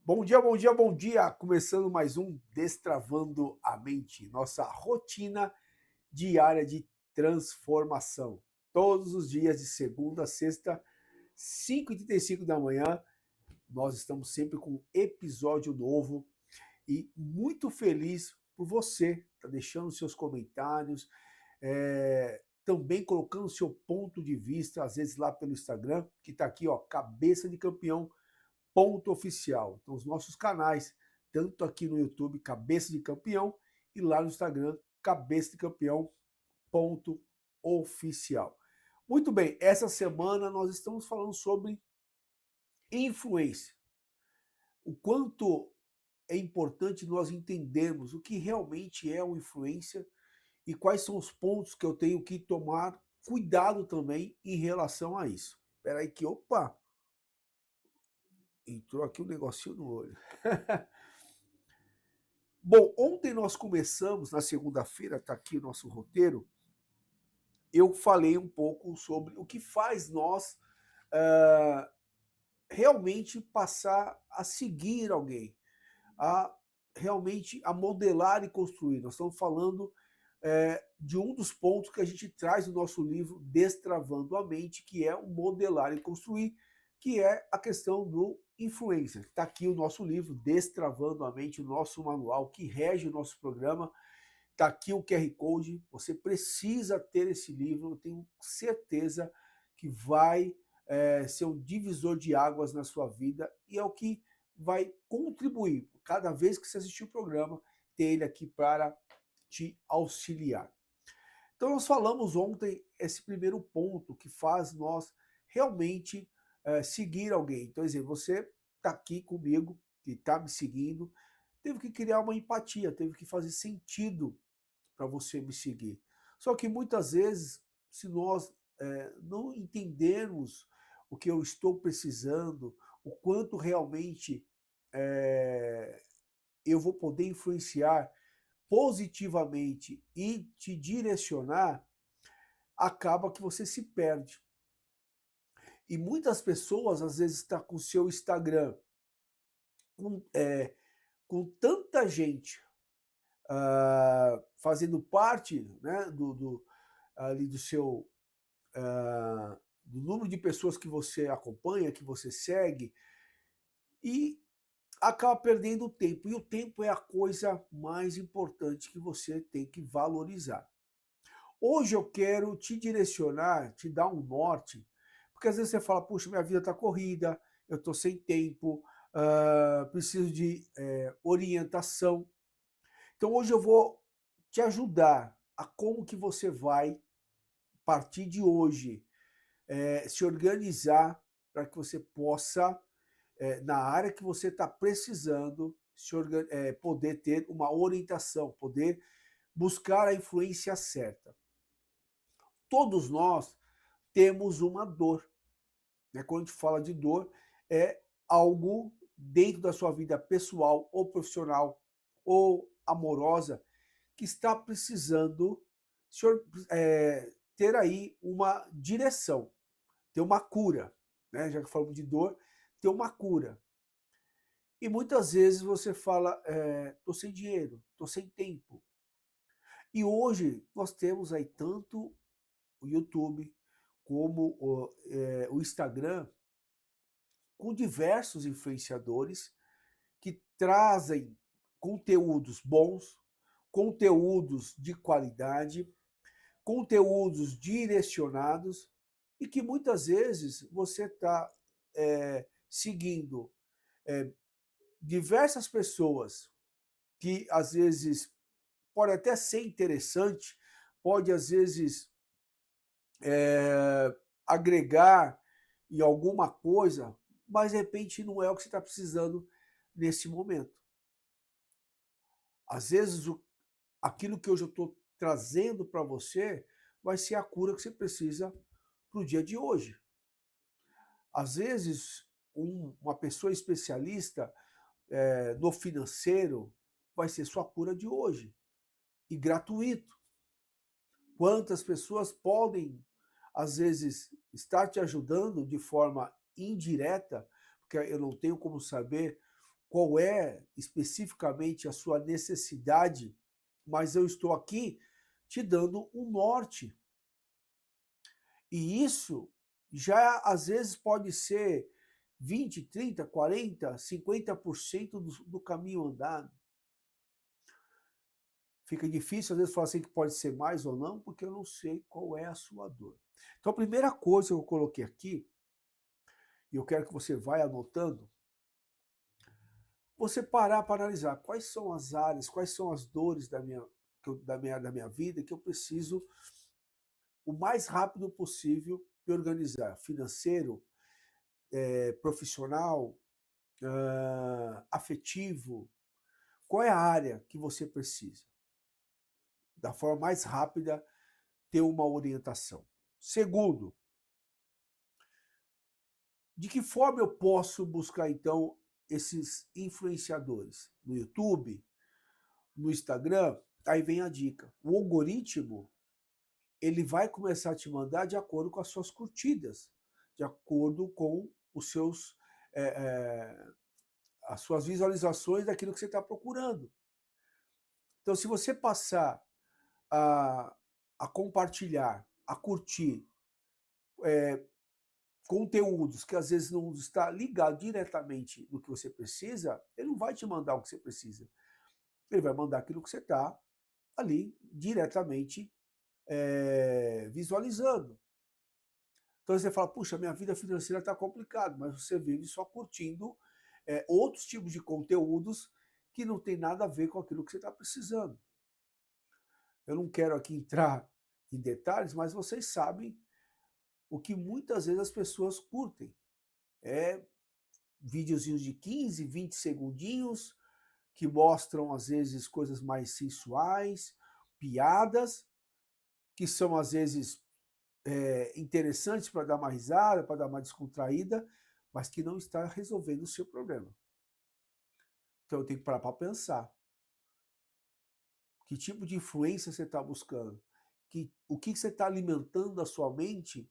Bom dia, bom dia, bom dia! Começando mais um Destravando a Mente, nossa rotina diária de transformação. Todos os dias, de segunda a sexta, 5h35 da manhã, nós estamos sempre com um episódio novo e muito feliz por você estar deixando seus comentários, também colocando seu ponto de vista, às vezes lá pelo Instagram, que está aqui, ó, Cabeça de Campeão ponto oficial. Então, os nossos canais, tanto aqui no YouTube, Cabeça de Campeão, e lá no Instagram, Cabeça de Campeão ponto oficial. Muito bem, essa semana nós estamos falando sobre influência. O quanto é importante nós entendermos o que realmente é uma influência e quais são os pontos que eu tenho que tomar cuidado também em relação a isso. Espera aí que, opa, entrou aqui um negocinho no olho. Bom, ontem nós começamos, na segunda-feira, está aqui o nosso roteiro, eu falei um pouco sobre o que faz nós ah, realmente passar a seguir alguém, a realmente a modelar e construir. Nós estamos falando de um dos pontos que a gente traz no nosso livro Destravando a Mente, que é o modelar e construir, que é a questão do influencer. Está aqui o nosso livro Destravando a Mente, o nosso manual que rege o nosso programa. Está aqui o QR Code, você precisa ter esse livro, eu tenho certeza que vai ser um divisor de águas na sua vida e é o que vai contribuir, cada vez que você assistir o programa, ter ele aqui para te auxiliar. Então nós falamos ontem esse primeiro ponto que faz nós realmente seguir alguém. Então, exemplo, você está aqui comigo, que está me seguindo, teve que criar uma empatia, teve que fazer sentido para você me seguir. Só que muitas vezes, se nós não entendermos o que eu estou precisando, o quanto realmente eh, eu vou poder influenciar positivamente e te direcionar, acaba que você se perde. E muitas pessoas, às vezes, estão com o seu Instagram com, com tanta gente fazendo parte, né, ali do seu do número de pessoas que você acompanha, que você segue, e acaba perdendo o tempo. E o tempo é a coisa mais importante que você tem que valorizar. Hoje eu quero te direcionar, te dar um norte, porque às vezes você fala, puxa, minha vida está corrida, eu estou sem tempo, preciso de orientação. Então hoje eu vou te ajudar a como que você vai, a partir de hoje, se organizar para que você possa, na área que você está precisando, poder ter uma orientação, poder buscar a influência certa. Todos nós temos uma dor. Né? Quando a gente fala de dor, é algo dentro da sua vida pessoal ou profissional ou amorosa que está precisando ter aí uma direção, ter uma cura. Né? Já que falamos de dor, ter uma cura. E muitas vezes você fala, estou sem dinheiro, estou sem tempo. E hoje nós temos aí tanto o YouTube como o Instagram, com diversos influenciadores que trazem conteúdos bons, conteúdos de qualidade, conteúdos direcionados e que muitas vezes você está seguindo diversas pessoas que às vezes pode até ser interessante, pode às vezes agregar em alguma coisa, mas de repente não é o que você está precisando nesse momento. Às vezes aquilo que hoje eu estou trazendo para você vai ser a cura que você precisa para o dia de hoje. Às vezes uma pessoa especialista no financeiro vai ser sua cura de hoje e gratuito. Quantas pessoas podem, às vezes, estar te ajudando de forma indireta, porque eu não tenho como saber qual é especificamente a sua necessidade, mas eu estou aqui te dando um norte. E isso já às vezes pode ser 20, 30, 40, 50% do caminho andado. Fica difícil às vezes falar assim que pode ser mais ou não, porque eu não sei qual é a sua dor. Então a primeira coisa que eu coloquei aqui, e eu quero que você vá anotando, você parar para analisar quais são as áreas, quais são as dores da minha vida que eu preciso, o mais rápido possível, me organizar. Financeiro, profissional, afetivo. Qual é a área que você precisa? Da forma mais rápida, ter uma orientação. Segundo, de que forma eu posso buscar, então, esses influenciadores? No YouTube, no Instagram? Aí vem a dica. O algoritmo, ele vai começar a te mandar de acordo com as suas curtidas, de acordo com os seus, eh eh, as suas visualizações daquilo que você está procurando. Então, se você passar a, a compartilhar, a curtir conteúdos que às vezes não está ligado diretamente no que você precisa, ele não vai te mandar o que você precisa. Ele vai mandar aquilo que você está ali diretamente visualizando. Então você fala, puxa, minha vida financeira está complicada, mas você vive só curtindo outros tipos de conteúdos que não tem nada a ver com aquilo que você está precisando. Eu não quero aqui entrar em detalhes, mas vocês sabem o que muitas vezes as pessoas curtem. É videozinhos de 15, 20 segundinhos, que mostram às vezes coisas mais sensuais, piadas, que são às vezes interessantes para dar uma risada, para dar uma descontraída, mas que não está resolvendo o seu problema. Então eu tenho que parar para pensar. Que tipo de influência você está buscando? O que você está alimentando a sua mente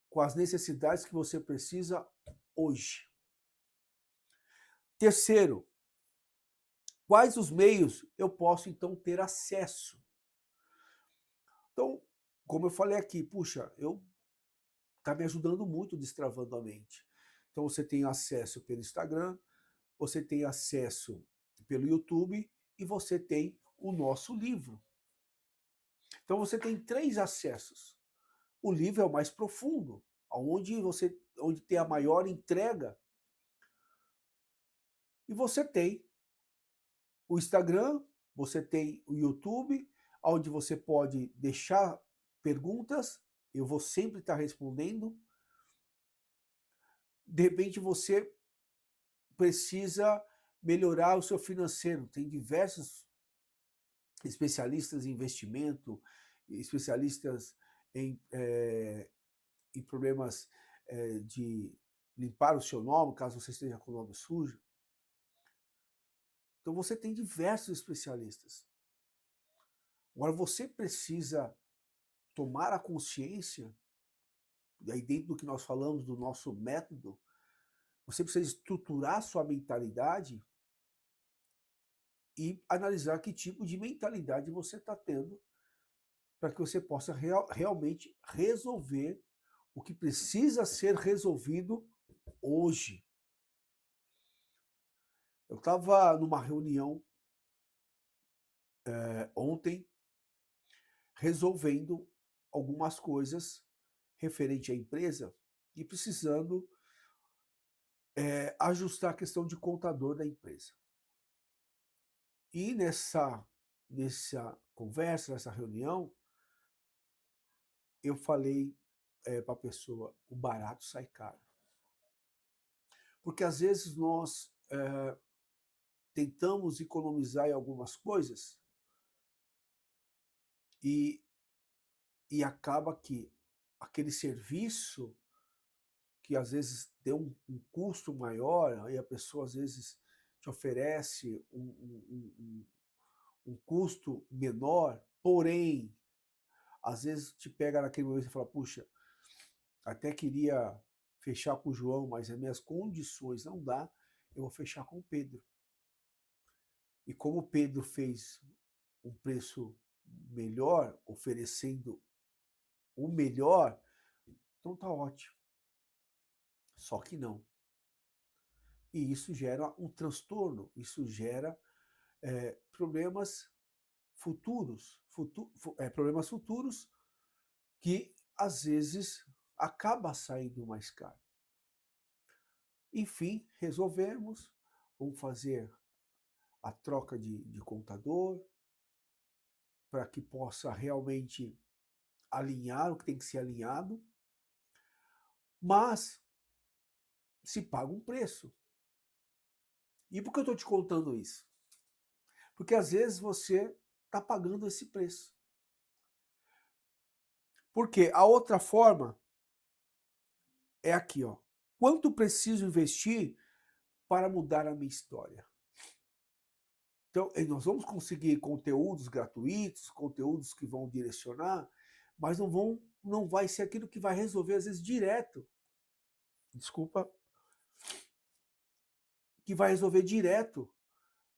com as necessidades que você precisa hoje? Terceiro, quais os meios eu posso então ter acesso? Então, como eu falei aqui, puxa, tá me ajudando muito destravando a mente. Então você tem acesso pelo Instagram, você tem acesso pelo YouTube e você tem o nosso livro. Então você tem 3 acessos. O livro é o mais profundo, onde tem a maior entrega. E você tem o Instagram, você tem o YouTube, onde você pode deixar perguntas, eu vou sempre estar respondendo. De repente você precisa melhorar o seu financeiro. Tem diversos especialistas em investimento, especialistas em problemas de limpar o seu nome, caso você esteja com o nome sujo. Então você tem diversos especialistas. Agora você precisa tomar a consciência, aí dentro do que nós falamos do nosso método, você precisa estruturar sua mentalidade e analisar que tipo de mentalidade você está tendo para que você possa realmente resolver o que precisa ser resolvido hoje. Eu estava numa reunião ontem, resolvendo algumas coisas referente à empresa e precisando ajustar a questão de contador da empresa. E nessa conversa, nessa reunião, eu falei para a pessoa, o barato sai caro. Porque às vezes nós tentamos economizar em algumas coisas e, e acaba que aquele serviço que às vezes tem um custo maior, aí a pessoa às vezes te oferece um custo menor, porém, às vezes te pega naquele momento e fala, puxa, até queria fechar com o João, mas as minhas condições não dá, eu vou fechar com o Pedro. E como o Pedro fez um preço melhor, oferecendo o melhor, então tá ótimo. Só que não. E isso gera um transtorno, isso gera problemas problemas futuros que às vezes acaba saindo mais caro. Enfim, resolvemos, vamos fazer a troca de contador para que possa realmente alinhar o que tem que ser alinhado, mas se paga um preço. E por que eu estou te contando isso? Porque às vezes você está pagando esse preço. Porque a outra forma é aqui, ó. Quanto preciso investir para mudar a minha história? Então, nós vamos conseguir conteúdos gratuitos, conteúdos que vão direcionar, mas não vai ser aquilo que vai resolver, às vezes, direto. Desculpa. Que vai resolver direto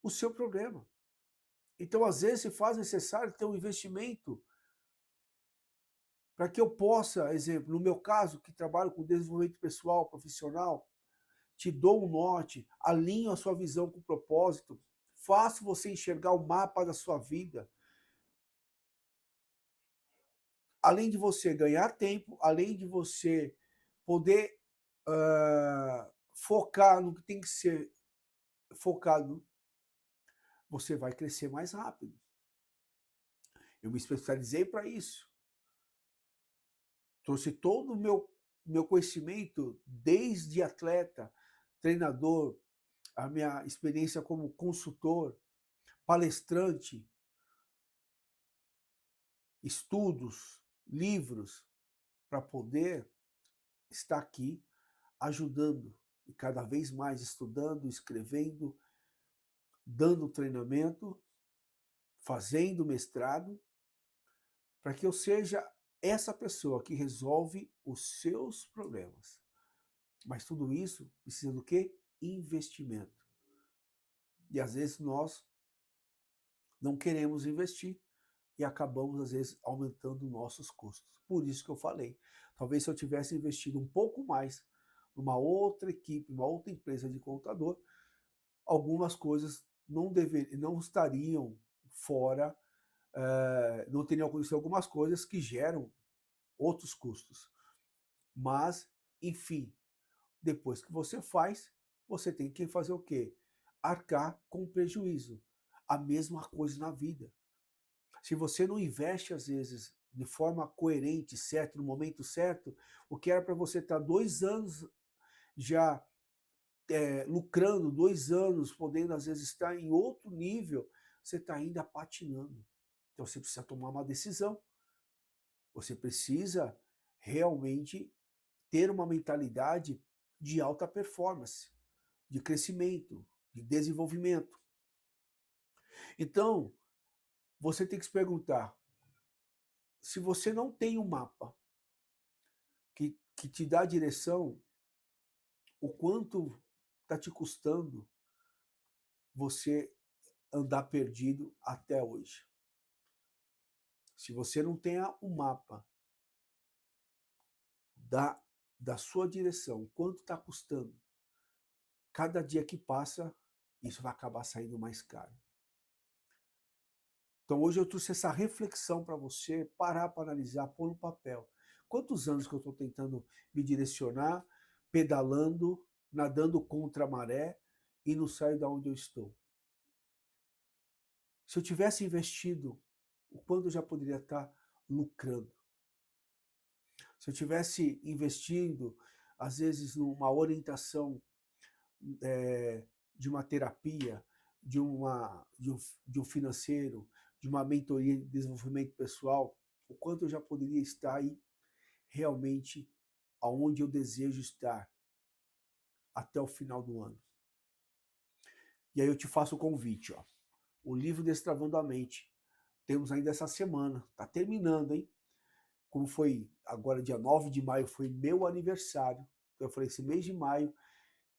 o seu problema. Então, às vezes, se faz necessário ter um investimento para que eu possa, exemplo, no meu caso, que trabalho com desenvolvimento pessoal, profissional, te dou um norte, alinho a sua visão com o propósito, faço você enxergar o mapa da sua vida. Além de você ganhar tempo, além de você poder focar no que tem que ser focado, você vai crescer mais rápido. Eu me especializei para isso. Trouxe todo o meu conhecimento, desde atleta, treinador, a minha experiência como consultor, palestrante, estudos, livros, para poder estar aqui ajudando e cada vez mais estudando, escrevendo, dando treinamento, fazendo mestrado, para que eu seja essa pessoa que resolve os seus problemas. Mas tudo isso precisa do quê? Investimento. E às vezes nós não queremos investir e acabamos, às vezes, aumentando nossos custos. Por isso que eu falei. Talvez se eu tivesse investido um pouco mais numa outra equipe, numa outra empresa de contador, algumas coisas não estariam fora, não teriam acontecido algumas coisas que geram outros custos. Mas, enfim, depois que você faz, você tem que fazer o quê? Arcar com prejuízo. A mesma coisa na vida. Se você não investe, às vezes, de forma coerente, certo, no momento certo, o que era para você estar 2 anos já lucrando, 2 anos, podendo, às vezes, estar em outro nível, você está ainda patinando. Então, você precisa tomar uma decisão. Você precisa realmente ter uma mentalidade de alta performance, de crescimento, de desenvolvimento. Então, você tem que se perguntar, se você não tem um mapa que te dá a direção, o quanto está te custando você andar perdido até hoje. Se você não tem um mapa da sua direção, quanto está custando, cada dia que passa, isso vai acabar saindo mais caro. Então hoje eu trouxe essa reflexão para você parar para analisar, pôr no papel. Quantos anos que eu estou tentando me direcionar, pedalando, nadando contra a maré e não saio de onde eu estou? Se eu tivesse investido, o quanto eu já poderia estar lucrando? Se eu tivesse investindo, às vezes, numa orientação de uma terapia, de um financeiro, de uma mentoria de desenvolvimento pessoal, o quanto eu já poderia estar aí realmente aonde eu desejo estar até o final do ano. E aí eu te faço o convite, ó. O livro Destravando a Mente. Temos ainda essa semana, tá terminando, hein? Como foi agora dia 9 de maio, foi meu aniversário. Então eu falei, esse mês de maio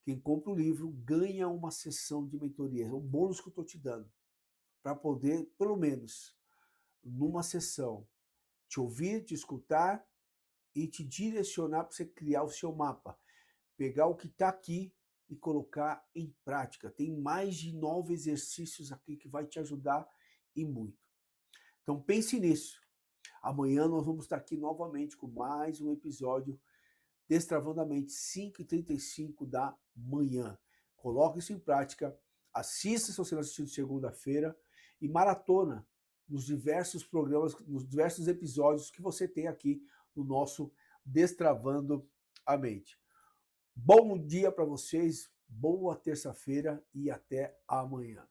Quem compra o livro ganha uma sessão de mentoria, é um bônus que eu estou te dando, para poder, pelo menos, numa sessão, te ouvir, te escutar e te direcionar para você criar o seu mapa. Pegar o que está aqui e colocar em prática. Tem mais de 9 exercícios aqui que vai te ajudar e muito. Então pense nisso. Amanhã nós vamos estar aqui novamente com mais um episódio Destravando a Mente, 5h35 da manhã. Coloque isso em prática, assista se você não assistiu de segunda-feira e maratona nos diversos programas, nos diversos episódios que você tem aqui no nosso Destravando a Mente. Bom dia para vocês, boa terça-feira e até amanhã.